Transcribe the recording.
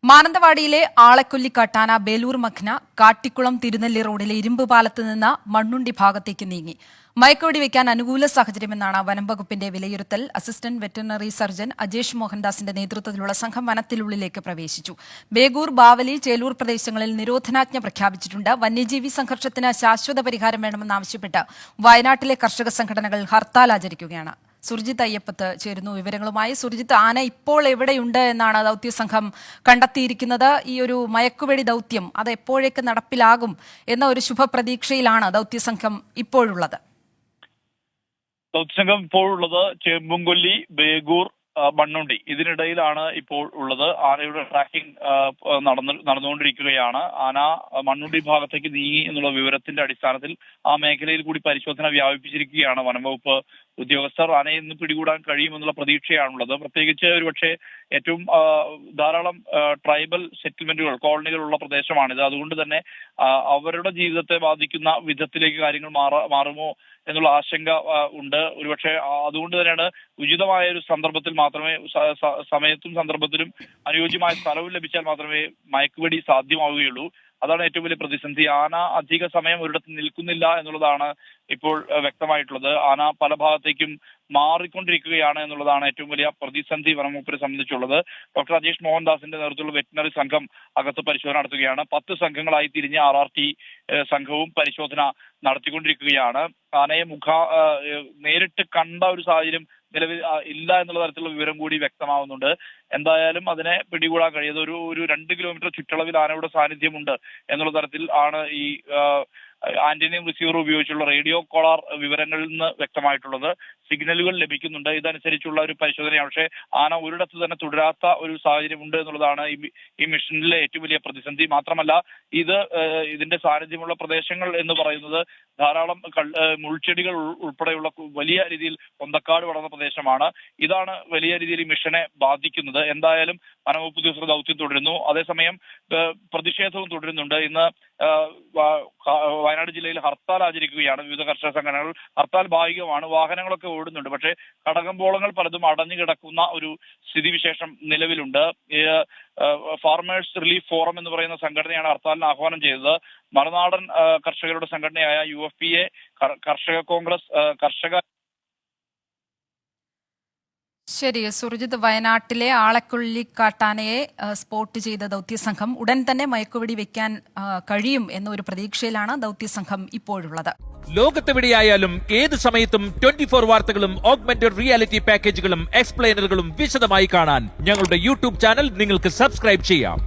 മാനന്തവാടിയിലെ ആളക്കൊല്ലി കാട്ടാന ബേലൂർ മഖ്ന കാട്ടിക്കുളം തിരുനെല്ലി റോഡിലെ ഇരുമ്പ് പാലത്ത് നിന്ന് മണ്ണുണ്ടി ഭാഗത്തേക്ക് നീങ്ങി. മയക്കുവെടി വയ്ക്കാൻ അനുകൂല സാഹചര്യമെന്നാണ് വനംവകുപ്പിന്റെ വിലയിരുത്തൽ. അസിസ്റ്റന്റ് വെറ്ററിനറി സർജൻ അജേഷ് മോഹൻദാസിന്റെ നേതൃത്വത്തിലുള്ള സംഘം വനത്തിനുള്ളിലേക്ക് പ്രവേശിച്ചു. ബേഗൂർ, ബാവലി, ചേലൂർ പ്രദേശങ്ങളിൽ നിരോധനാജ്ഞ പ്രഖ്യാപിച്ചിട്ടുണ്ട്. വന്യജീവി സംഘർഷത്തിന് ശാശ്വത പരിഹാരം വേണമെന്നാവശ്യപ്പെട്ട് വയനാട്ടിലെ കർഷക സംഘടനകൾ ഹർത്താൽ ആചരിക്കുകയാണ്. സുർജിത്ത് അയ്യപ്പത്ത് ചേരുന്നു വിവരങ്ങളുമായി. സുർജിത്ത്, ആന ഇപ്പോൾ എവിടെയുണ്ട് എന്നാണ് ദൗത്യസംഘം കണ്ടെത്തിയിരിക്കുന്നത്? ഈ ഒരു മയക്കുവെടി ദൗത്യം അത് എപ്പോഴേക്ക് നടപ്പിലാകും എന്ന ഒരു ശുഭപ്രതീക്ഷയിലാണ് ദൗത്യസംഘം ഇപ്പോഴുള്ളത്? ദൗത്യസംഘം ഇപ്പോഴുള്ളത് ചേമ്പുംകൊല്ലി, ബേഗൂർ, മണ്ണുണ്ടി ഇതിനിടയിലാണ് ഇപ്പോൾ ഉള്ളത്. ആനയുടെ ട്രാക്കിംഗ് നടന്നുകൊണ്ടിരിക്കുകയാണ്. ആന മണ്ണുണ്ടി ഭാഗത്തേക്ക് നീങ്ങി എന്നുള്ള വിവരത്തിന്റെ അടിസ്ഥാനത്തിൽ ആ മേഖലയിൽ കൂടി പരിശോധന വ്യാപിപ്പിച്ചിരിക്കുകയാണ് വനംവകുപ്പ് ഉദ്യോഗസ്ഥർ. ആനയെ ഇന്ന് പിടികൂടാൻ കഴിയുമെന്നുള്ള പ്രതീക്ഷയാണുള്ളത്. പ്രത്യേകിച്ച് ഒരുപക്ഷെ ഏറ്റവും ധാരാളം ട്രൈബൽ സെറ്റിൽമെന്റുകൾ, കോളനികളുള്ള പ്രദേശമാണിത്. അതുകൊണ്ട് തന്നെ അവരുടെ ജീവിതത്തെ ബാധിക്കുന്ന വിധത്തിലേക്ക് കാര്യങ്ങൾ മാറുമോ എന്നുള്ള ആശങ്ക ഉണ്ട്. ഒരുപക്ഷെ അതുകൊണ്ട് തന്നെയാണ് ഉചിതമായ ഒരു സന്ദർഭത്തിൽ മാത്രമേ, സമയത്തും സന്ദർഭത്തിലും അനുയോജ്യമായ സ്ഥലവും ലഭിച്ചാൽ മാത്രമേ മയക്കുവെടി സാധ്യമാവുകയുള്ളൂ. അതാണ് ഏറ്റവും വലിയ പ്രതിസന്ധി. ആന അധിക സമയം ഒരിടത്ത് നിൽക്കുന്നില്ല എന്നുള്ളതാണ് ഇപ്പോൾ വ്യക്തമായിട്ടുള്ളത്. ആന പല ഭാഗത്തേക്കും മാറിക്കൊണ്ടിരിക്കുകയാണ് എന്നുള്ളതാണ് ഏറ്റവും വലിയ പ്രതിസന്ധി വനംവകുപ്പിനെ സംബന്ധിച്ചുള്ളത്. ഡോക്ടർ അജേഷ് മോഹൻദാസിന്റെ നേതൃത്വത്തിലുള്ള വെറ്റിനറി സംഘം അകത്ത് പരിശോധന നടത്തുകയാണ്. 10 സംഘങ്ങളായി തിരിഞ്ഞ് RRT സംഘവും പരിശോധന നടത്തിക്കൊണ്ടിരിക്കുകയാണ്. ആനയെ നേരിട്ട് കണ്ട ഒരു സാഹചര്യം നിലവിൽ ഇല്ല എന്നുള്ള തരത്തിലുള്ള വിവരം കൂടി വ്യക്തമാവുന്നുണ്ട്. എന്തായാലും അതിനെ പിടികൂടാൻ കഴിയാതെ ഒരു 2 കിലോമീറ്റർ ചുറ്റളവിൽ ആനയുടെ സാന്നിധ്യമുണ്ട് എന്നുള്ള തരത്തിൽ ആണ് ഈ ആന്റിനിയം റിസീവർ ഉപയോഗിച്ചുള്ള റേഡിയോ കോളാർ വിവരങ്ങളിൽ നിന്ന് വ്യക്തമായിട്ടുള്ളത്. സിഗ്നലുകൾ ലഭിക്കുന്നുണ്ട്. ഇതനുസരിച്ചുള്ള ഒരു പരിശോധനയാണ്. പക്ഷേ ആന ഒരിടത്ത് തന്നെ തുടരാത്ത ഒരു സാഹചര്യം ഉണ്ട് എന്നുള്ളതാണ് ഈ മിഷനിലെ ഏറ്റവും വലിയ പ്രതിസന്ധി. മാത്രമല്ല ഇതിന്റെ സാന്നിധ്യമുള്ള പ്രദേശങ്ങൾ എന്ന് പറയുന്നത് ധാരാളം മുൾച്ചെടികൾ ഉൾപ്പെടെയുള്ള വലിയ രീതിയിൽ പൊന്തക്കാട് വളർന്ന പ്രദേശമാണ്. ഇതാണ് വലിയ രീതിയിൽ ഈ മിഷനെ ബാധിക്കുന്നത്. എന്തായാലും വനംവകുപ്പ് ഉദ്യോഗസ്ഥർ ദൗത്യം തുടരുന്നു. അതേസമയം പ്രതിഷേധവും തുടരുന്നുണ്ട്. ഇന്ന് വയനാട് ജില്ലയിൽ ഹർത്താൽ ആചരിക്കുകയാണ് വിവിധ കർഷക സംഘടനകൾ. ഹർത്താൽ ഭാഗികമാണ്. വാഹനങ്ങളൊക്കെ ഓടുന്നുണ്ട്. പക്ഷേ കടകമ്പോളങ്ങൾ പലതും അടഞ്ഞു കിടക്കുന്ന ഒരു സ്ഥിതിവിശേഷം നിലവിലുണ്ട്. ഫാർമേഴ്സ് റിലീഫ് ഫോറം എന്ന് പറയുന്ന സംഘടനയാണ് ഹർത്താലിന് ആഹ്വാനം ചെയ്തത്. മറുനാടൻ കർഷകരുടെ സംഘടനയായ UFPA, കർഷക കോൺഗ്രസ്, കർഷക ശരി സുർജിത്ത്, വയനാട്ടിലെ ആളക്കൊല്ലി കാട്ടാനയെ സ്പോട്ട് ചെയ്ത ദൗത്യസംഘം ഉടൻ തന്നെ മയക്കുവെടി വെക്കാൻ കഴിയും എന്നൊരു പ്രതീക്ഷയിലാണ് ദൗത്യസംഘം ഇപ്പോഴുള്ളത്. ലോകത്തെവിടെയായാലും ഏത് സമയത്തും 24 വാർത്തകളും ഓഗ്മെന്റഡ് റിയാലിറ്റി പാക്കേജുകളും എക്സ്പ്ലെയിനറുകളും വിശദമായി കാണാൻ ഞങ്ങളുടെ YouTube ചാനൽ നിങ്ങൾക്ക് സബ്സ്ക്രൈബ് ചെയ്യാം.